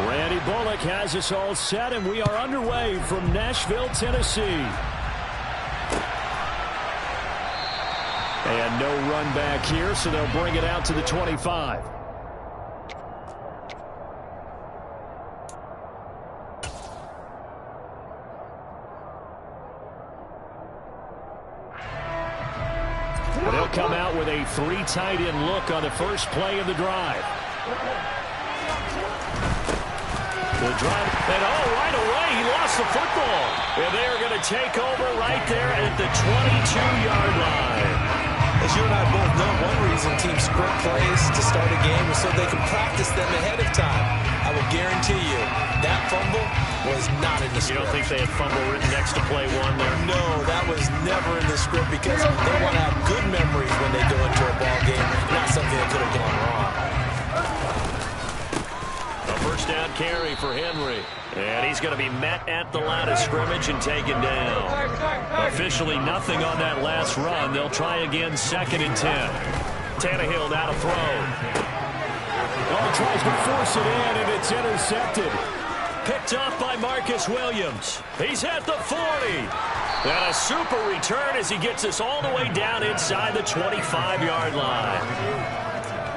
Randy Bullock has us all set, and we are underway from Nashville, Tennessee. And no run back here, so they'll bring it out to the 25. They'll come out with a 3 tight end look on the first play of the drive. The drive, and right away, he lost the football. And they are going to take over right there at the 22-yard line. As you and I both know, one reason teams script plays to start a game is so they can practice them ahead of time. I will guarantee you that fumble was not in the script. You don't think they had fumble written next to play 1 there? No, that was never in the script because they want to have good memories when they go into a ball game, not something that could have gone wrong. A first down carry for Henry. And he's going to be met at the line of scrimmage and taken down. Officially nothing on that last run. They'll try again, 2nd and 10. Tannehill now to throw. Oh, tries to force it in, and it's intercepted. Picked off by Marcus Williams. He's at the 40. And a super return as he gets us all the way down inside the 25-yard line.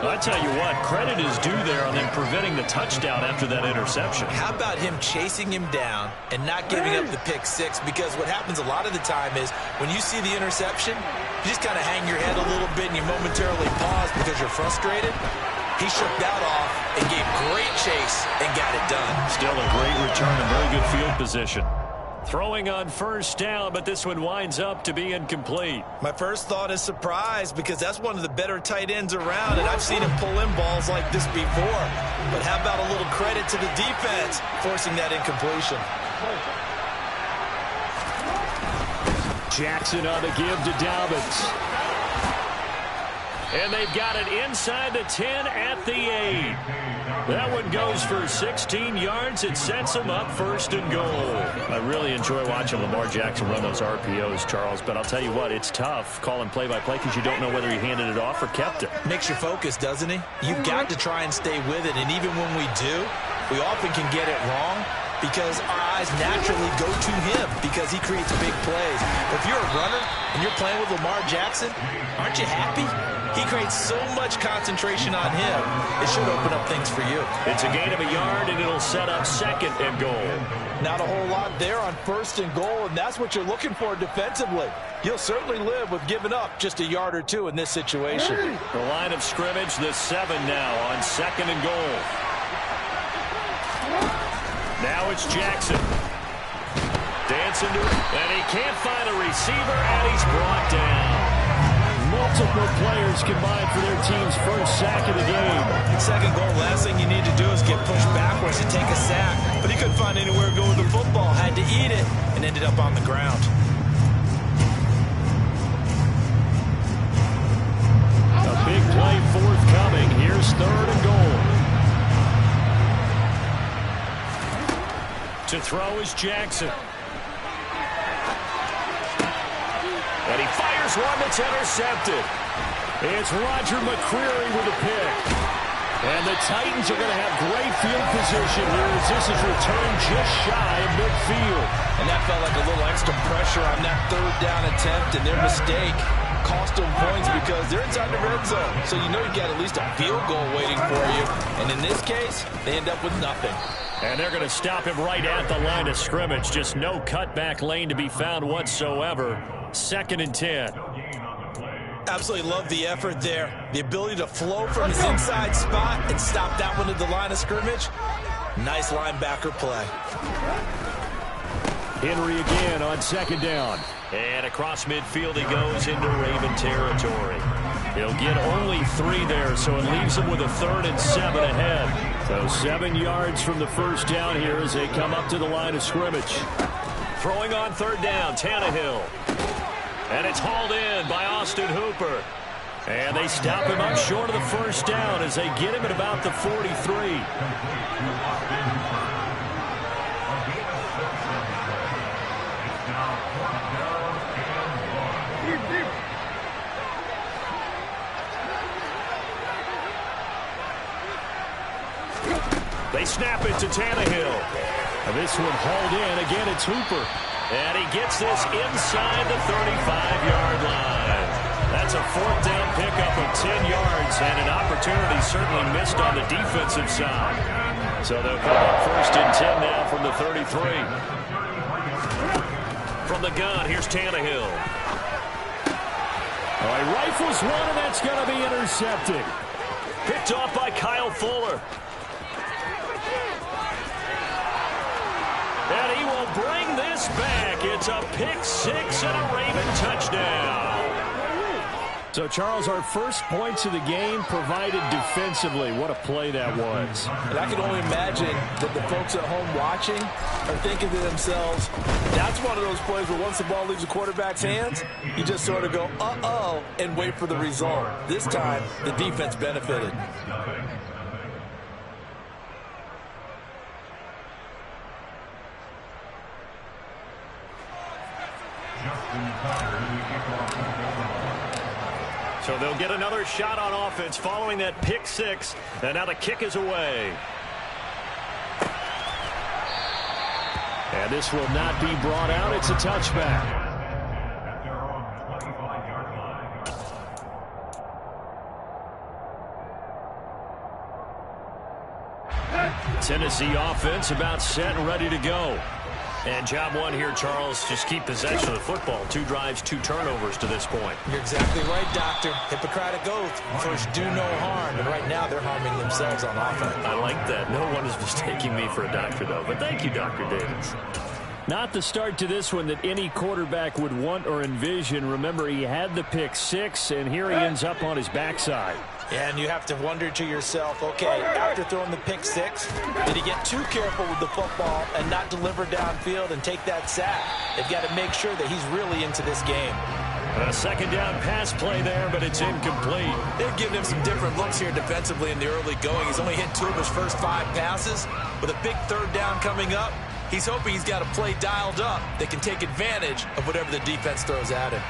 I tell you what, credit is due there on them preventing the touchdown after that interception. How about him chasing him down and not giving up the pick 6? Because what happens a lot of the time is when you see the interception, you just kind of hang your head a little bit and you momentarily pause because you're frustrated. He shook that off and gave great chase and got it done. Still a great return and very good field position. Throwing on first down, but this one winds up to be incomplete. My first thought is surprise because that's one of the better tight ends around, and I've seen him pull in balls like this before. But how about a little credit to the defense forcing that incompletion? Jackson on the give to Dobbins. And they've got it inside the 10 at the 8. That one goes for 16 yards. It sets them up 1st and goal. I really enjoy watching Lamar Jackson run those RPOs, Charles, but I'll tell you what, it's tough calling play-by-play because you don't know whether he handed it off or kept it. Makes you focus, doesn't he? You've got to try and stay with it, and even when we do, we often can get it wrong because our eyes naturally go to him because he creates big plays. If you're a runner and you're playing with Lamar Jackson, aren't you happy? He creates so much concentration on him. It should open up things for you. It's a gain of a yard, and it'll set up 2nd and goal. Not a whole lot there on 1st and goal, and that's what you're looking for defensively. You'll certainly live with giving up just a yard or 2 in this situation. The line of scrimmage, the 7 now on 2nd and goal. Now it's Jackson. Dancing to it, and he can't find a receiver, and he's brought down. Multiple players combined for their team's first sack of the game. 2nd goal, last thing you need to do is get pushed backwards and take a sack. But he couldn't find anywhere to go with the football, had to eat it, and ended up on the ground. A big play forthcoming. Here's 3rd and goal. To throw is Jackson. And he fires one that's intercepted. It's Roger McCreary with a pick. And the Titans are going to have great field position here as this is returned just shy of midfield. And that felt like a little extra pressure on that 3rd down attempt, and their mistake cost them points because they're inside the red zone. So you know you've got at least a field goal waiting for you. And in this case, they end up with nothing. And they're going to stop him right at the line of scrimmage. Just no cutback lane to be found whatsoever. 2nd and 10. Absolutely love the effort there. The ability to flow from his inside spot and stop that one at the line of scrimmage. Nice linebacker play. Henry again on 2nd down. And across midfield he goes into Raven territory. He'll get only 3 there, so it leaves him with a 3rd and 7 ahead. So 7 yards from the first down here as they come up to the line of scrimmage. Throwing on 3rd down, Tannehill. And it's hauled in by Austin Hooper. And they stop him up short of the first down as they get him at about the 43. They snap it to Tannehill. And this one hauled in. Again, it's Hooper. And he gets this inside the 35-yard line. That's a fourth down pickup of 10 yards and an opportunity certainly missed on the defensive side. So they'll come up first and 10 now from the 33. From the gun, here's Tannehill. Oh, he rifles one, and that's going to be intercepted. Picked off by Kyle Fuller. And he will bring this back. It's a pick six and a Raven touchdown. So, Charles, our first points of the game provided defensively. What a play that was. And I can only imagine that the folks at home watching are thinking to themselves, that's one of those plays where once the ball leaves the quarterback's hands, you just sort of go, uh-oh, and wait for the result. This time, the defense benefited. So they'll get another shot on offense following that pick six. And now the kick is away. And this will not be brought out. It's a touchback. Tennessee offense about set and ready to go. And job one here, Charles, just keep possession of the football. 2 drives, 2 turnovers to this point. You're exactly right, Doctor. Hippocratic oath. First, do no harm. And right now, they're harming themselves on offense. I like that. No one is mistaking me for a doctor, though. But thank you, Dr. Davis. Not the start to this one that any quarterback would want or envision. Remember, he had the pick six, and here he ends up on his backside. And you have to wonder to yourself, okay, after throwing the pick six, did he get too careful with the football and not deliver downfield and take that sack? They've got to make sure that he's really into this game. A second down pass play there, but it's incomplete. They've given him some different looks here defensively in the early going. He's only hit 2 of his first 5 passes. With a big third down coming up, he's hoping he's got a play dialed up that can take advantage of whatever the defense throws at him.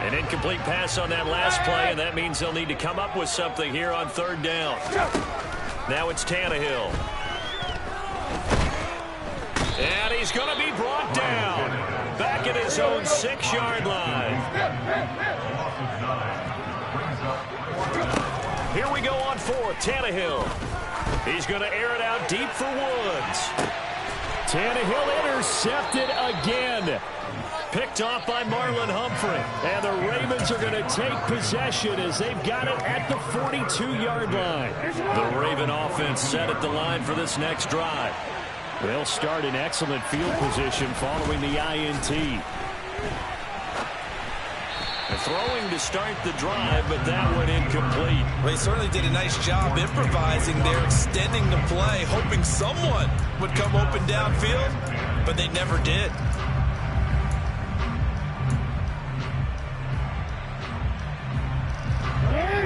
An incomplete pass on that last play, and that means they'll need to come up with something here on third down. Now it's Tannehill. And he's going to be brought down. Back at his own 6-yard line. Here we go on fourth. Tannehill. He's going to air it out deep for Woods. Tannehill intercepted again. Picked off by Marlon Humphrey. And the Ravens are going to take possession as they've got it at the 42-yard line. The Raven offense set at the line for this next drive. They'll start in excellent field position following the INT. Throwing to start the drive, but that went incomplete. Well, he certainly did a nice job improvising there, extending the play, hoping someone would come open downfield, but they never did.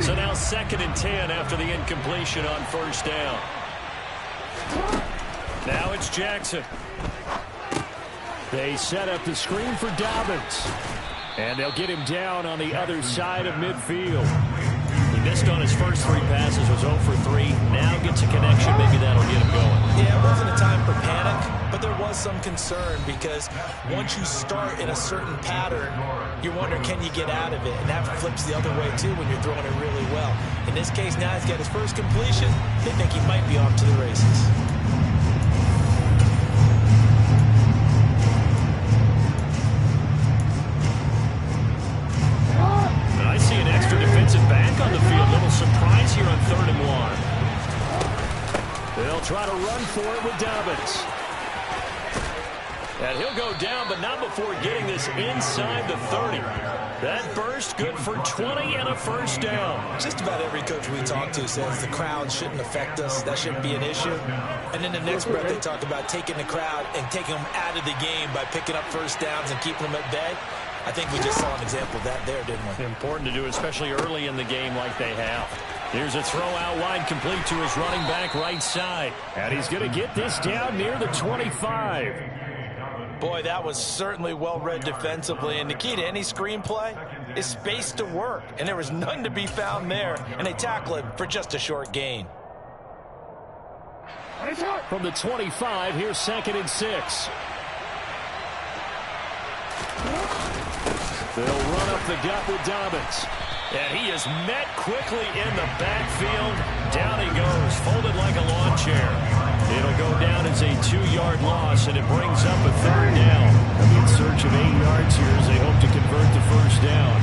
So now 2nd and 10 after the incompletion on first down. Now it's Jackson. They set up the screen for Dobbins. And they'll get him down on the other side of midfield. He missed on his first 3 passes, was 0 for 3. Now gets a connection. Maybe that'll get him going. Yeah, it wasn't a time for panic, but there was some concern because once you start in a certain pattern, you're wondering, can you get out of it? And that flips the other way, too, when you're throwing it really well. In this case, now he's got his first completion. They think he might be off to the races. Back on the field. Little surprise here on 3rd and 1. They'll try to run for it with Dobbins. And he'll go down, but not before getting this inside the 30. That burst good for 20 and a first down. Just about every coach we talk to says the crowd shouldn't affect us. That shouldn't be an issue. And in the next breath, they talk about taking the crowd and taking them out of the game by picking up first downs and keeping them at bay. I think we just saw an example of that there, didn't we? Important to do, especially early in the game like they have. Here's a throw out wide, complete to his running back right side. And he's going to get this down near the 25. Boy, that was certainly well read defensively, and the key to any screenplay is space to work, and there was none to be found there, and they tackle it for just a short gain. From the 25, here's 2nd and 6. They'll run up the gut with Dobbins. And he is met quickly in the backfield. Down he goes, folded like a lawn chair. It'll go down as a 2-yard loss, and it brings up a 3rd down. They'll be in search of 8 yards here as they hope to convert the 1st down.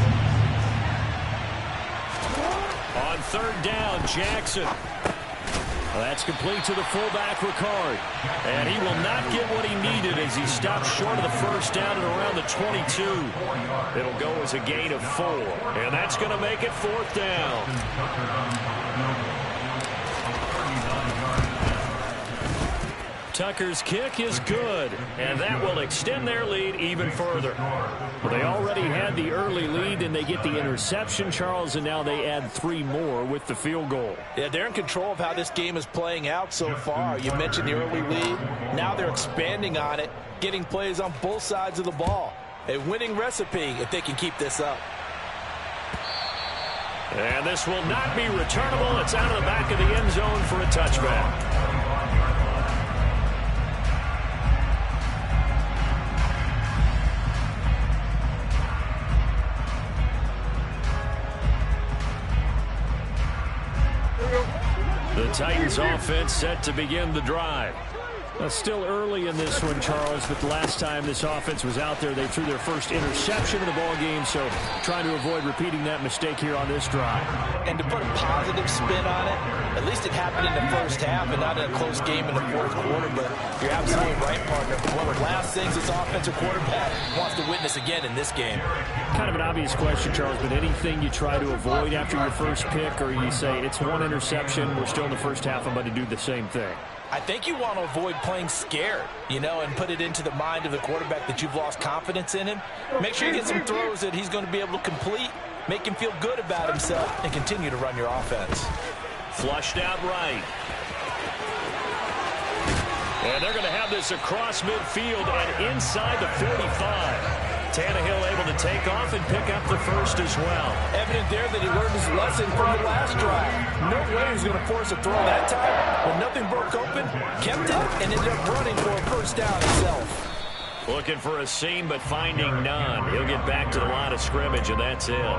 On 3rd down, Jackson. That's complete to the fullback, Ricard. And he will not get what he needed as he stops short of the 1st down at around the 22. It'll go as a gain of 4. And that's going to make it 4th down. Tucker's kick is good, and that will extend their lead even further. Well, they already had the early lead, and they get the interception, Charles, and now they add 3 more with the field goal. Yeah, they're in control of how this game is playing out so far. You mentioned the early lead. Now they're expanding on it, getting plays on both sides of the ball. A winning recipe if they can keep this up. And this will not be returnable. It's out of the back of the end zone for a touchback. The Titans offense set to begin the drive. Still early in this one, Charles, but the last time this offense was out there, they threw their first interception of the ball game, so trying to avoid repeating that mistake here on this drive. And to put a positive spin on it, at least it happened in the 1st half and not in a close game in the 4th quarter, but you're absolutely right, partner. One of the last things this offensive quarterback wants to witness again in this game. Kind of an obvious question, Charles, but anything you try to avoid after your first pick, or you say it's 1 interception, we're still in the 1st half, I'm going to do the same thing? I think you want to avoid playing scared, and put it into the mind of the quarterback that you've lost confidence in him. Make sure you get some throws that he's going to be able to complete, make him feel good about himself, and continue to run your offense. Flushed out right. And they're going to have this across midfield and inside the 45. Tannehill able to take off and pick up the 1st as well. Evident there that he learned his lesson from the last drive. No way he was going to force a throw that time. When nothing broke open, kept it, and ended up running for a 1st down himself. Looking for a seam, but finding none. He'll get back to the line of scrimmage, and that's it.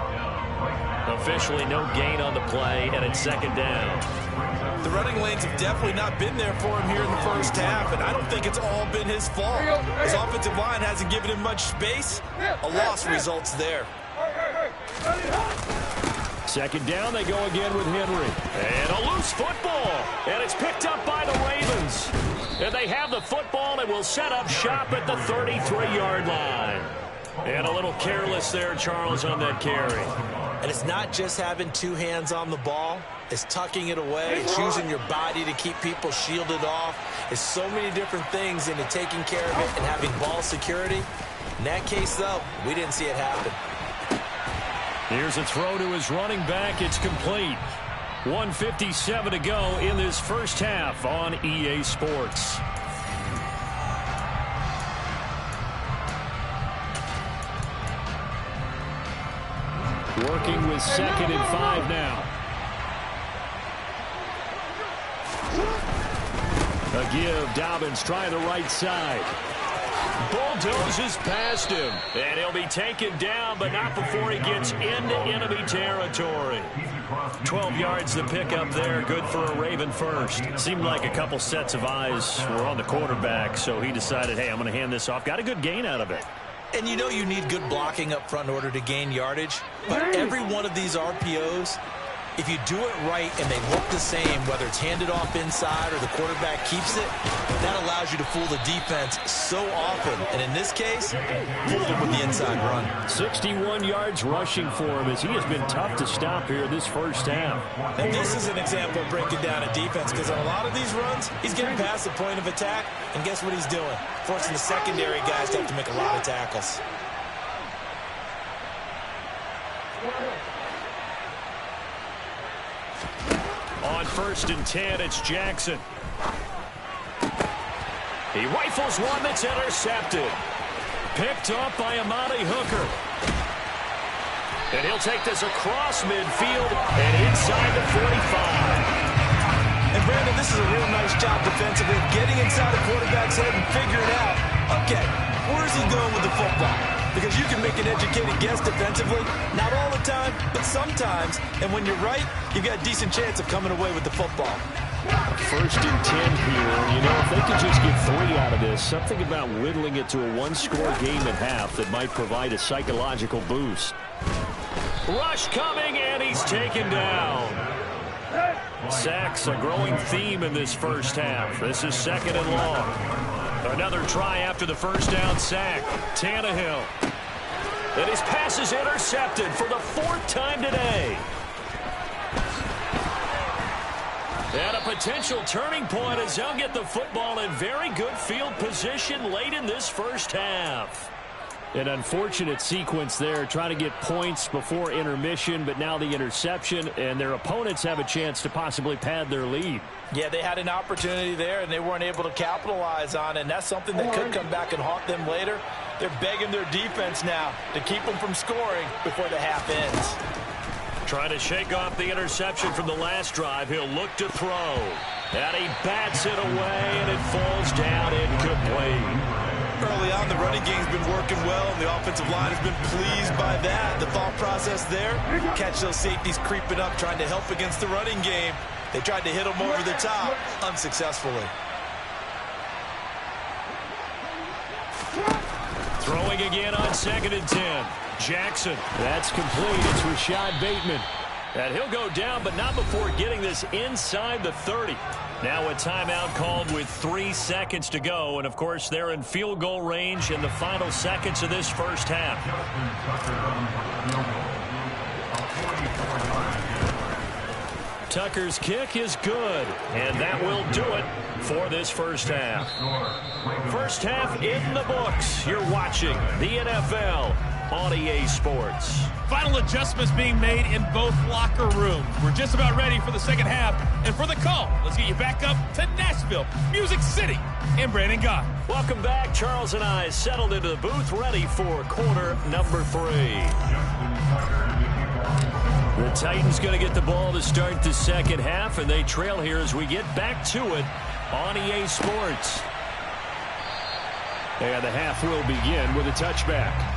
Officially no gain on the play, and it's 2nd down. The running lanes have definitely not been there for him here in the 1st half, and I don't think it's all been his fault. His offensive line hasn't given him much space. A loss results there. 2nd down, they go again with Henry. And a loose football, and it's picked up by the Ravens. And they have the football and will set up shop at the 33-yard line. And a little careless there, Charles, on that carry. And it's not just having 2 hands on the ball. It's tucking it away. It's using your body to keep people shielded off. It's so many different things into taking care of it and having ball security. In that case, though, we didn't see it happen. Here's a throw to his running back. It's complete. 1:57 to go in this 1st half on EA Sports. Working with 2nd and 5 now. A give, Dobbins trying the right side. Bulldozes past him. And he'll be taken down, but not before he gets into enemy territory. 12 yards to pick up there. Good for a Raven 1st. Seemed like a couple sets of eyes were on the quarterback, so he decided, hey, I'm going to hand this off. Got a good gain out of it. And you know you need good blocking up front in order to gain yardage. But every one of these RPOs, if you do it right and they look the same, whether it's handed off inside or the quarterback keeps it, that allows you to fool the defense so often. And in this case, fooled him with the inside run. 61 yards rushing for him as he has been tough to stop here this 1st half. And this is an example of breaking down a defense, because on a lot of these runs, he's getting past the point of attack, and guess what he's doing? Forcing the secondary guys to have to make a lot of tackles. On 1st and 10, it's Jackson. He rifles one that's intercepted. Picked up by Amani Hooker. And he'll take this across midfield and inside the 45. And Brandon, this is a real nice job defensively, getting inside the quarterback's head and figuring out, okay, where's he going with the football? Because you can make an educated guess defensively, not all the time, but sometimes. And when you're right, you've got a decent chance of coming away with the football. 1st and 10 here. You know, if they could just get 3 out of this, something about whittling it to a one-score game at half that might provide a psychological boost. Rush coming, and he's taken down. Sacks, a growing theme in this first half. This is 2nd and long. Another try after the first down sack. Tannehill. And his pass is intercepted for the 4th time today. And a potential turning point as they'll get the football in very good field position late in this first half. An unfortunate sequence there, trying to get points before intermission, but now the interception, and their opponents have a chance to possibly pad their lead. Yeah, they had an opportunity there, and they weren't able to capitalize on it, and that's something that could come back and haunt them later. They're begging their defense now to keep them from scoring before the half ends. Trying to shake off the interception from the last drive. He'll look to throw. And he bats it away, and it falls down incomplete. Early on, the running game's been working well, and the offensive line has been pleased by that. The thought process there, catch those safeties creeping up, trying to help against the running game. They tried to hit them over the top, unsuccessfully. Throwing again on 2nd and 10. Jackson. That's complete. It's Rashad Bateman. And he'll go down, but not before getting this inside the 30. Now a timeout called with 3 seconds to go. And, of course, they're in field goal range in the final seconds of this first half. Tucker's kick is good, and that will do it for this first half. First half in the books. You're watching the NFL on EA Sports. Final adjustments being made in both locker rooms. We're just about ready for the second half. And for the call, let's get you back up to Nashville, Music City, and Brandon Gott. Welcome back. Charles and I settled into the booth, ready for quarter number 3. The Titans going to get the ball to start the second half, and they trail here as we get back to it on EA Sports. And the half will begin with a touchback.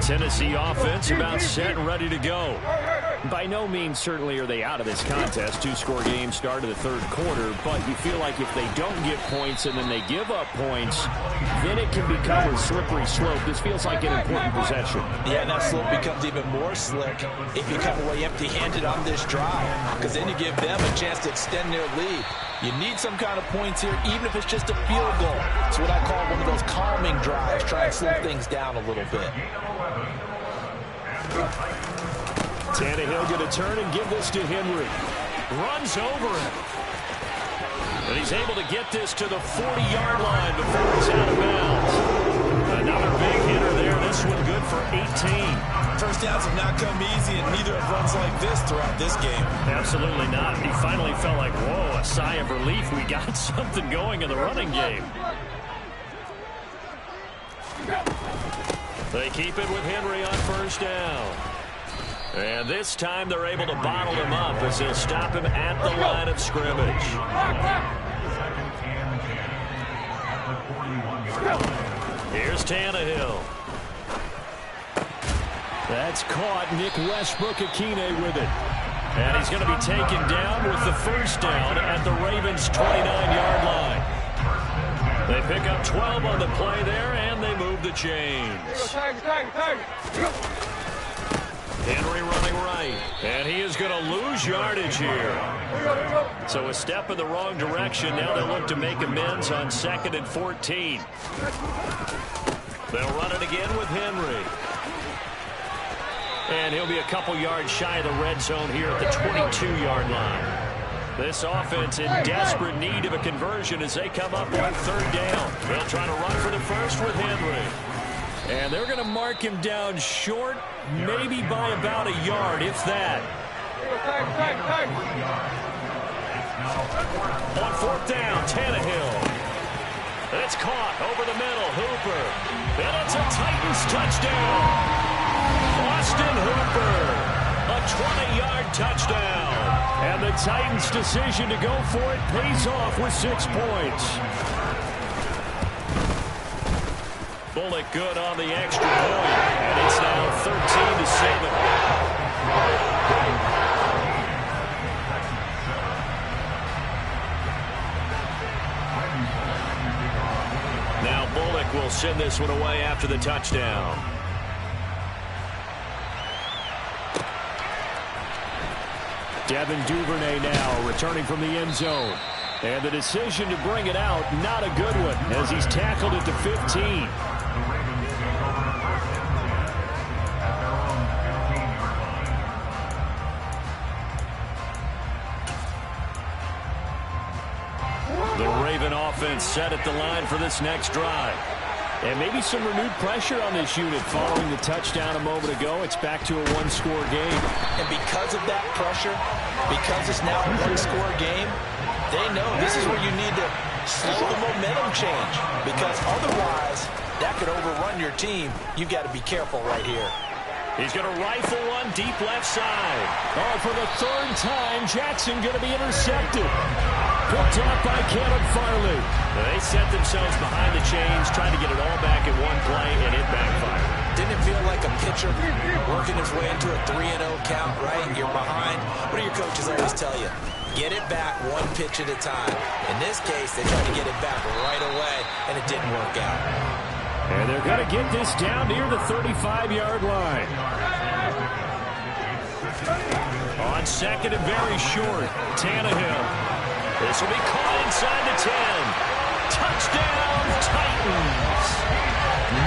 Tennessee offense about set and ready to go. By no means certainly are they out of this contest. 2-score game start of the 3rd quarter, but you feel like if they don't get points and then they give up points, then it can become a slippery slope. This feels like an important possession. Yeah, and that slope becomes even more slick if you come away empty-handed on this drive, because then you give them a chance to extend their lead. You need some kind of points here, even if it's just a field goal. It's what I call one of those calming drives, try and slow things down a little bit. Tannehill going to turn and give this to Henry. Runs over him. And he's able to get this to the 40-yard line before he's out of bounds. Another big hitter there. This one good for 18. First downs have not come easy, and neither have runs like this throughout this game. Absolutely not. He finally felt like, whoa, a sigh of relief. We got something going in the running game. They keep it with Henry on first down. And this time they're able to bottle him up as they'll stop him at the line of scrimmage. Here's Tannehill. That's caught. Nick Westbrook-Akine with it. And he's going to be taken down with the first down at the Ravens' 29-yard line. They pick up 12 on the play there, and they move the chains. Henry running right, and he is going to lose yardage here. So a step in the wrong direction. Now they look to make amends on 2nd and 14. They'll run it again with Henry. And he'll be a couple yards shy of the red zone here at the 22-yard line. This offense in desperate need of a conversion as they come up on 3rd down. They'll try to run for the first with Henry. And they're going to mark him down short, maybe by about a yard, if that. On fourth down, Tannehill. It's caught over the middle, Hooper. And it's a Titans touchdown. Austin Hooper, a 20-yard touchdown. And the Titans' decision to go for it pays off with 6 points. Bullock good on the extra point. And it's now 13-7. Now Bullock will send this one away after the touchdown. Devin Duvernay now returning from the end zone. And the decision to bring it out, not a good one, as he's tackled at the 15. The Raven offense set at the line for this next drive. And maybe some renewed pressure on this unit following the touchdown a moment ago. It's back to a one-score game. And because of that pressure, because it's now a one-score game, they know this is where you need to slow the momentum change. Because otherwise, that could overrun your team. You've got to be careful right here. He's going to rifle one deep left side. Oh, for the third time, Jackson going to be intercepted. Picked up by Caleb Farley. They set themselves behind the chains, trying to get it all back in one play, and it backfired. Didn't it feel like a pitcher working his way into a 3-0 count, right? You're behind. What do your coaches always tell you? Get it back one pitch at a time. In this case, they tried to get it back right away, and it didn't work out. And they're going to get this down near the 35-yard line. On second and very short, Tannehill. This will be caught inside the 10. Touchdown, Titans.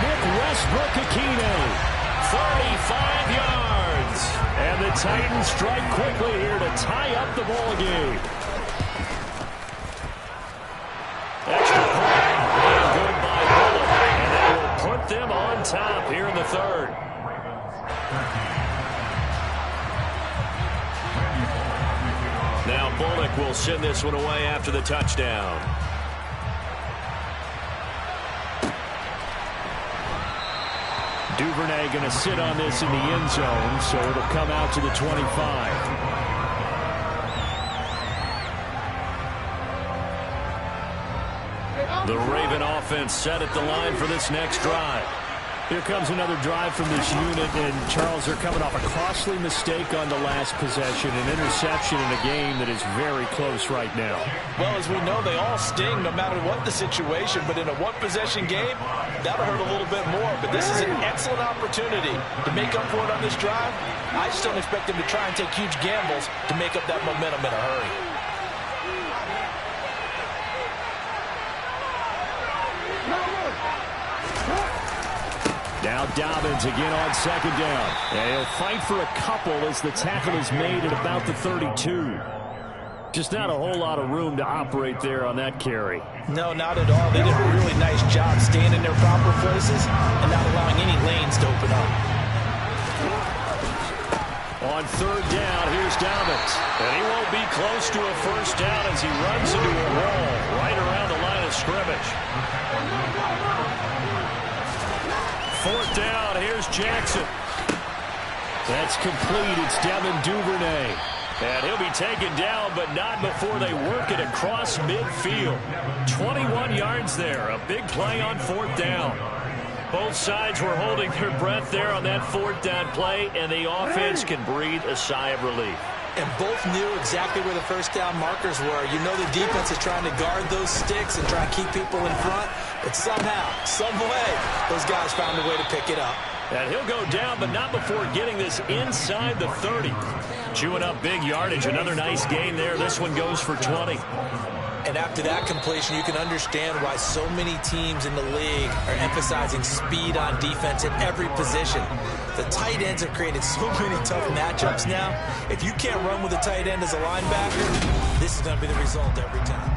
Nick Westbrook-Akine, 35 yards. And the Titans strike quickly here to tie up the ball game. Extra point, and good by Bullock. And that will put them on top here in the third. Now Bullock will send this one away after the touchdown. Duvernay going to sit on this in the end zone, so it'll come out to the 25. The Raven offense set at the line for this next drive. Here comes another drive from this unit, and Charles, they're coming off a costly mistake on the last possession, an interception in a game that is very close right now. Well, as we know, they all sting no matter what the situation, but in a one-possession game, that'll hurt a little bit more. But this is an excellent opportunity to make up for it on this drive. I just don't expect them to try and take huge gambles to make up that momentum in a hurry. Now Dobbins again on second down. And he'll fight for a couple as the tackle is made at about the 32. Just not a whole lot of room to operate there on that carry. No, not at all. They did a really nice job staying in their proper places and not allowing any lanes to open up. On third down, here's Dobbins. And he won't be close to a first down as he runs into a wall right around the line of scrimmage. Fourth down, here's Jackson. That's complete. It's Devin Duvernay. And he'll be taken down, but not before they work it across midfield. 21 yards there. A big play on fourth down. Both sides were holding their breath there on that fourth down play, and the offense can breathe a sigh of relief. And both knew exactly where the first down markers were. You know the defense is trying to guard those sticks and try to keep people in front. But somehow, some way, those guys found a way to pick it up. And he'll go down, but not before getting this inside the 30. Chewing up big yardage. Another nice gain there. This one goes for 20. And after that completion, you can understand why so many teams in the league are emphasizing speed on defense at every position. The tight ends have created so many tough matchups now. If you can't run with a tight end as a linebacker, this is going to be the result every time.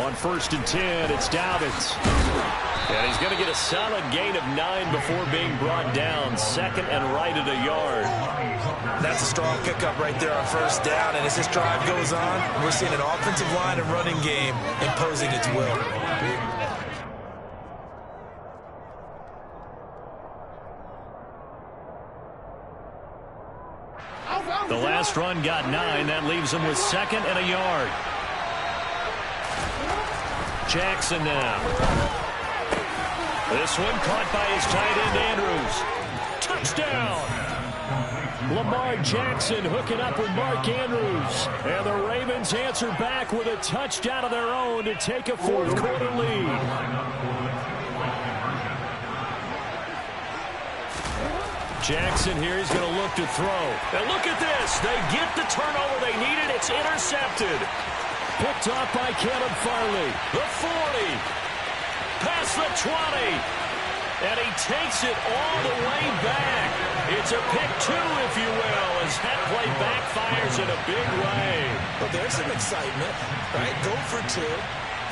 On 1st and 10, it's Dobbins. And he's going to get a solid gain of 9 before being brought down. Second and right at a yard. That's a strong pickup right there on 1st down. And as this drive goes on, we're seeing an offensive line and running game imposing its will. The last run got 9. That leaves him with 2nd and a yard. Jackson now. This one caught by his tight end, Andrews. Touchdown! Lamar Jackson hooking up with Mark Andrews. And the Ravens answer back with a touchdown of their own to take a 4th quarter lead. Jackson here is going to look to throw. And look at this. They get the turnover they needed. It's intercepted. Picked off by Caleb Farley. The 40. Past the 20. And he takes it all the way back. It's a pick 2, if you will, as that play backfires in a big way. Well, there's some excitement, right? Go for 2.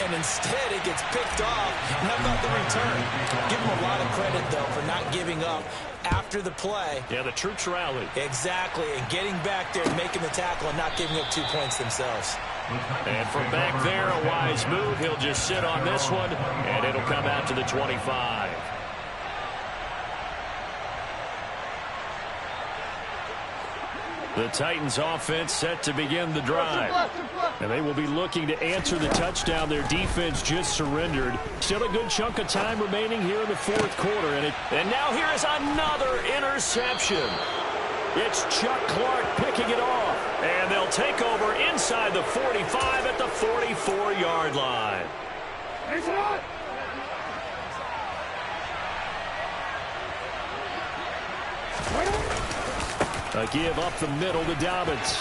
And instead it gets picked off. And how about the return? Give him a lot of credit, though, for not giving up after the play. Yeah, the troops rallied. Exactly, and getting back there and making the tackle and not giving up 2 points themselves. And from back there, a wise move. He'll just sit on this one, and it'll come out to the 25. The Titans offense set to begin the drive. And they will be looking to answer the touchdown their defense just surrendered. Still a good chunk of time remaining here in the 4th quarter. And now here is another interception. It's Chuck Clark picking it off. And they'll take over inside the 45 at the 44-yard line. A give up the middle to Dobbins.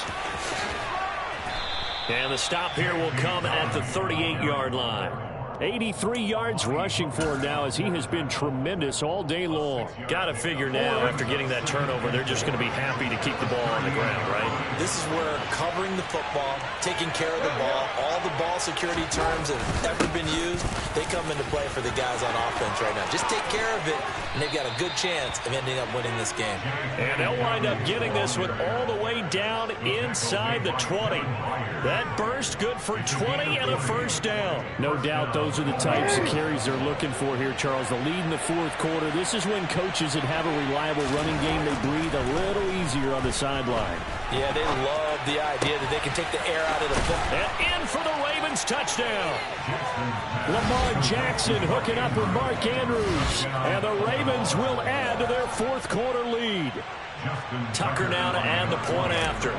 And the stop here will come at the 38-yard line. 83 yards rushing for him now as he has been tremendous all day long. Got to figure now after getting that turnover, they're just going to be happy to keep the ball on the ground, right? This is where covering the football, taking care of the ball, all the ball security terms that have ever been used, they come into play for the guys on offense right now. Just take care of it, and they've got a good chance of ending up winning this game. And they'll wind up getting this one all the way down inside the 20. That burst good for 20 and a 1st down. No doubt those are the types of carries they're looking for here, Charles. The lead in the 4th quarter. This is when coaches that have a reliable running game, they breathe a little easier on the sideline. Yeah, they love the idea that they can take the air out of the football. And in for the Ravens touchdown. Lamar Jackson hooking up with Mark Andrews. And the Ravens will add to their 4th quarter lead. Tucker now to add the point after.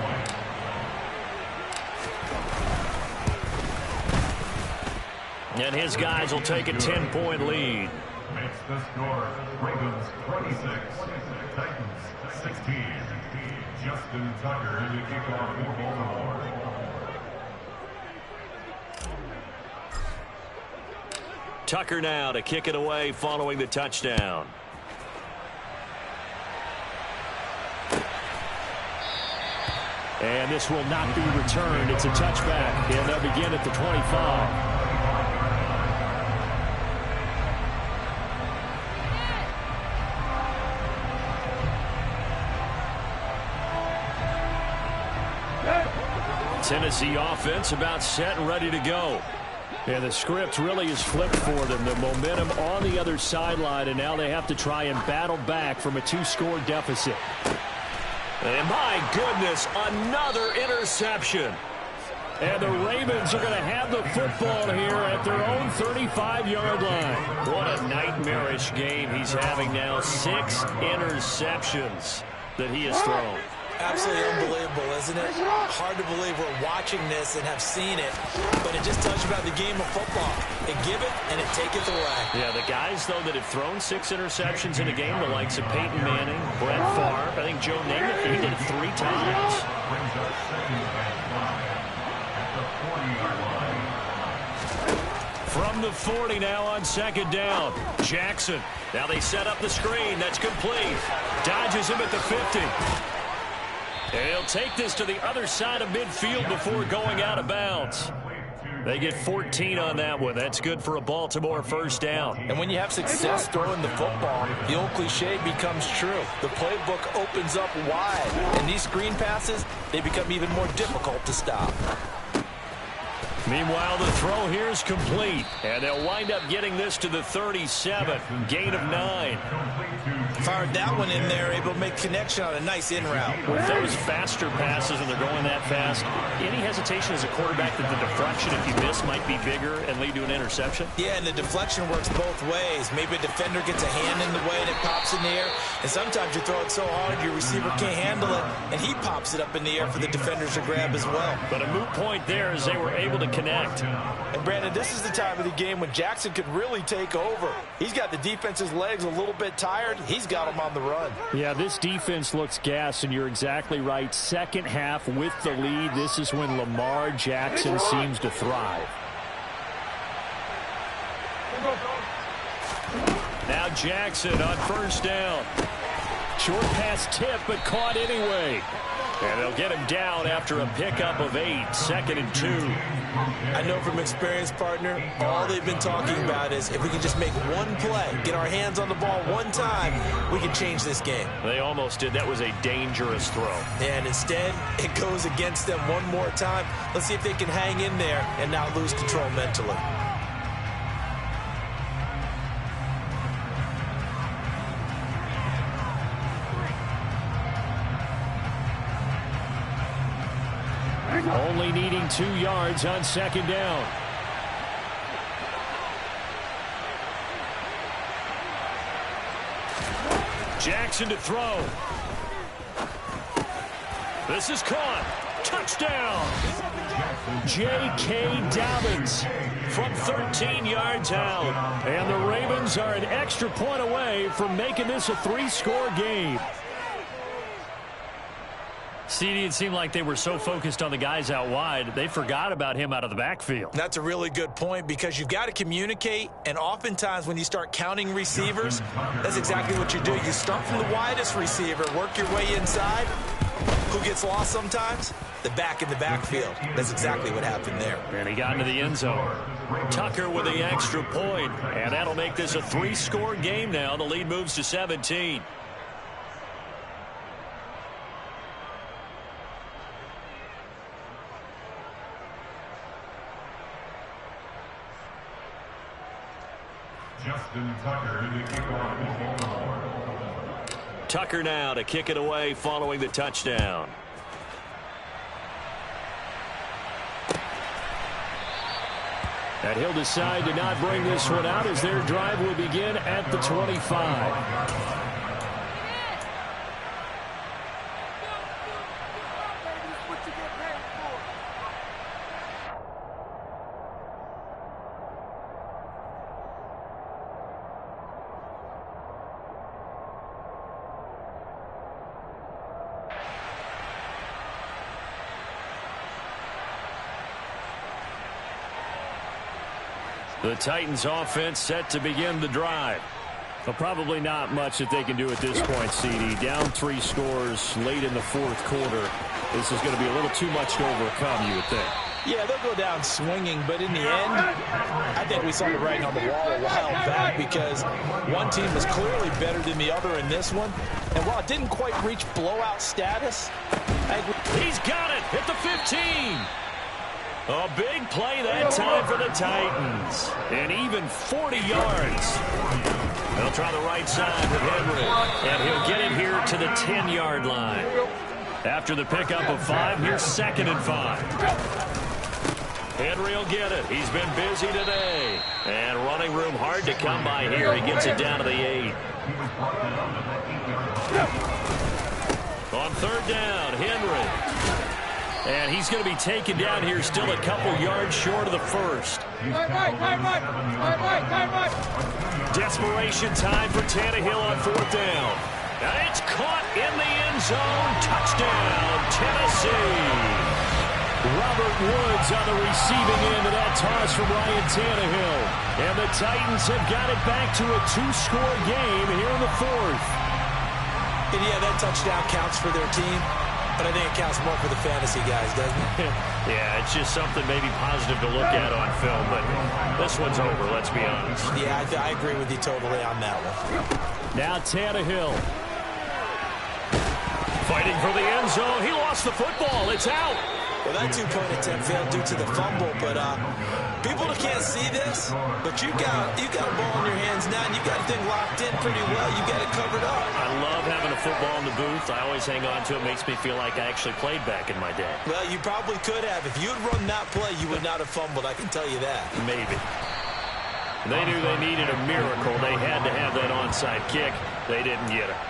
And his guys will take a 10-point lead. Makes the score Ravens 26, Titans 16. Justin Tucker to kick off in Baltimore. Tucker now to kick it away following the touchdown. And this will not be returned. It's a touchback, and they'll begin at the 25. Tennessee offense about set and ready to go. And the script really is flipped for them. The momentum on the other sideline, and now they have to try and battle back from a 2-score deficit. And my goodness, another interception. And the Ravens are going to have the football here at their own 35-yard line. What a nightmarish game he's having now. 6 interceptions that he has thrown. Absolutely unbelievable, isn't it? Hard to believe we're watching this and have seen it, but it just tells you about the game of football. They give it, and it taketh away. Yeah, the guys, though, that have thrown 6 interceptions in a game, the likes of Peyton Manning, Brett Favre, I think Joe Namath, he did it 3 times. From the 40 now on 2nd down. Jackson. Now they set up the screen. That's complete. Dodges him at the 50. And he'll take this to the other side of midfield before going out of bounds. They get 14 on that one. That's good for a Baltimore first down. And when you have success throwing the football, the old cliche becomes true. The playbook opens up wide, and these screen passes, they become even more difficult to stop. Meanwhile, the throw here is complete, and they'll wind up getting this to the 37. Gain of 9. Fired that one in there, able to make connection on a nice in route. With those faster passes and they're going that fast, any hesitation as a quarterback that the deflection, if you miss, might be bigger and lead to an interception? Yeah, and the deflection works both ways. Maybe a defender gets a hand in the way and it pops in the air, and sometimes you throw it so hard your receiver can't handle it, and he pops it up in the air for the defenders to grab as well. But a moot point there as they were able to connect. And Brandon, this is the time of the game when Jackson could really take over. He's got the defense's legs a little bit tired. He's got them on the run. Yeah, this defense looks gassed, and you're exactly right. Second half with the lead, this is when Lamar Jackson seems to thrive. Now Jackson on first down. Short pass tip, but caught anyway. And they'll get him down after a pickup of 8, 2nd and 2. I know from experience, partner, all they've been talking about is if we can just make one play, get our hands on the ball one time, we can change this game. They almost did. That was a dangerous throw. And instead, it goes against them one more time. Let's see if they can hang in there and not lose control mentally. Only needing 2 yards on second down. Jackson to throw. This is caught. Touchdown. J.K. Dobbins from 13 yards out. And the Ravens are an extra point away from making this a 3-score game. CD, it seemed like they were so focused on the guys out wide, they forgot about him out of the backfield. That's a really good point because you've got to communicate, and oftentimes when you start counting receivers, that's exactly what you do. You start from the widest receiver, work your way inside. Who gets lost sometimes? The back in the backfield. That's exactly what happened there. And he got into the end zone. Tucker with the extra point, and that'll make this a 3-score game now. The lead moves to 17. Justin Tucker in the kickoff. Tucker now to kick it away following the touchdown. And he'll decide to not bring this one out as their drive will begin at the 25. The Titans offense set to begin the drive. Well, probably not much that they can do at this point, CD. Down 3 scores late in the 4th quarter. This is going to be a little too much to overcome, you would think. Yeah, they'll go down swinging, but in the end, I think we saw the writing on the wall a while back because one team was clearly better than the other in this one. And while it didn't quite reach blowout status, he's got it at the 15. A big play that time for the Titans. And even 40 yards. They'll try the right side with Henry. And he'll get it here to the 10-yard line. After the pickup of 5, here's 2nd and 5. Henry will get it. He's been busy today. And running room hard to come by here. He gets it down to the 8. On 3rd down, Henry. And he's going to be taken down here still a couple yards short of the 1st. Desperation time for Tannehill on 4th down. And it's caught in the end zone. Touchdown, Tennessee. Robert Woods on the receiving end of that toss from Ryan Tannehill. And the Titans have got it back to a 2-score game here in the 4th. And yeah, that touchdown counts for their team. But I think it counts more for the fantasy guys, doesn't it? Yeah, it's just something maybe positive to look at on film, but this one's over, let's be honest. Yeah, I agree with you totally on that one. Now Tannehill. Fighting for the end zone. He lost the football. It's out. Well, that two-point attempt failed due to the fumble, but people that can't see this, but you got a ball in your hands now, and you got the thing locked in pretty well. You got it covered up. I love having a football in the booth. I always hang on to it. Makes me feel like I actually played back in my day. Well, you probably could have. If you had run that play, you would not have fumbled. I can tell you that. Maybe. They knew they needed a miracle. They had to have that onside kick. They didn't get it.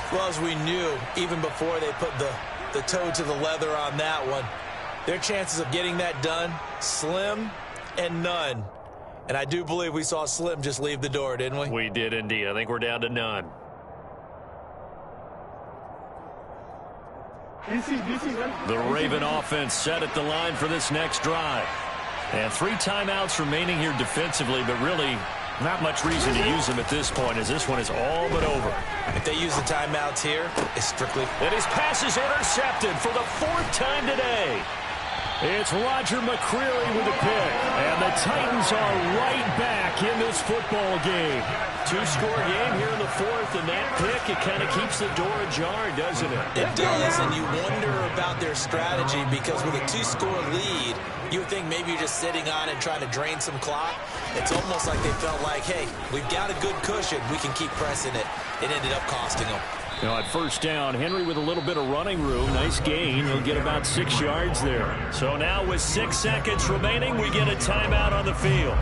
Well, as we knew, even before they put the toe to the leather on that one, their chances of getting that done, slim and none. And I do believe we saw Slim just leave the door, didn't we? We did indeed. I think we're down to none. The Raven offense set at the line for this next drive. And 3 timeouts remaining here defensively, but really not much reason to use them at this point, as this one is all but over. If they use the timeouts here, it's strictly... And his pass is intercepted for the 4th time today. It's Roger McCreary with a pick. And the Titans are right back in this football game. 2-score game here in the 4th, and that pick, it kind of keeps the door ajar, doesn't it? It does, and you wonder about their strategy, because with a 2-score lead, you would think maybe you're just sitting on it trying to drain some clock. It's almost like they felt like, hey, we've got a good cushion. We can keep pressing it. It ended up costing them. You know, at first down, Henry with a little bit of running room. Nice gain. He'll get about 6 yards there. So now with 6 seconds remaining, we get a timeout on the field.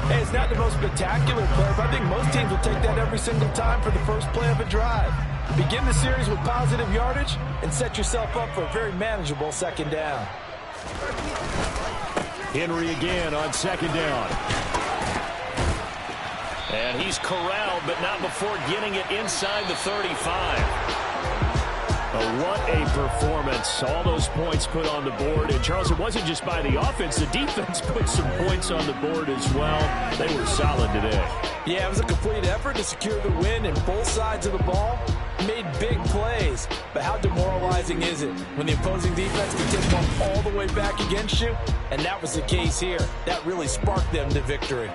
Hey, it's not the most spectacular play, but I think most teams will take that every single time for the first play of a drive. Begin the series with positive yardage and set yourself up for a very manageable second down. Henry again on 2nd down. And he's corralled, but not before getting it inside the 35. What a performance. All those points put on the board. And, Charles, it wasn't just by the offense. The defense put some points on the board as well. They were solid today. Yeah, it was a complete effort to secure the win, and both sides of the ball made big plays. But how demoralizing is it when the opposing defense can take one all the way back against you? And that was the case here. That really sparked them to victory.